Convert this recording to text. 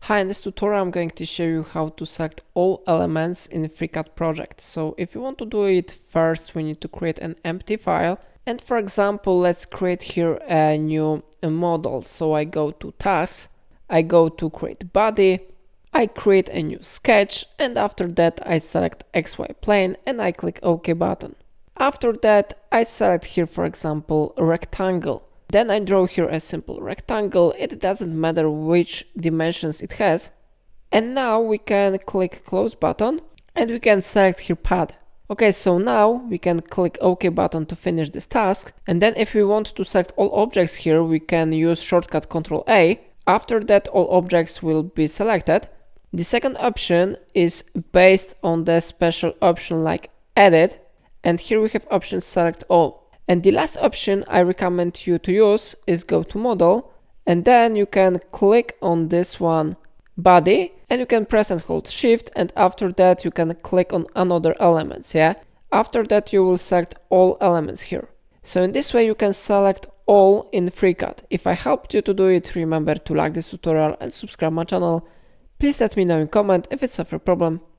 Hi, in this tutorial I'm going to show you how to select all elements in Freecad project. So if you want to do it, first we need to create an empty file. And for example, let's create here a new model. So I go to tasks, I go to create body, I create a new sketch, and after that I select XY plane and I click OK button. After that I select here, for example, a rectangle. Then I draw here a simple rectangle. It doesn't matter which dimensions it has. And now we can click close button and we can select here path. Okay, so now we can click OK button to finish this task. And then if we want to select all objects here, we can use shortcut Ctrl A. After that, all objects will be selected. The second option is based on the special option like edit. And here we have option select all. And the last option I recommend you to use is go to model, and then you can click on this one body and you can press and hold shift, and after that you can click on another elements. After that you will select all elements here. So in this way you can select all in Freecad. If I helped you to do it, remember to like this tutorial and subscribe my channel. Please let me know in comment if it's a problem.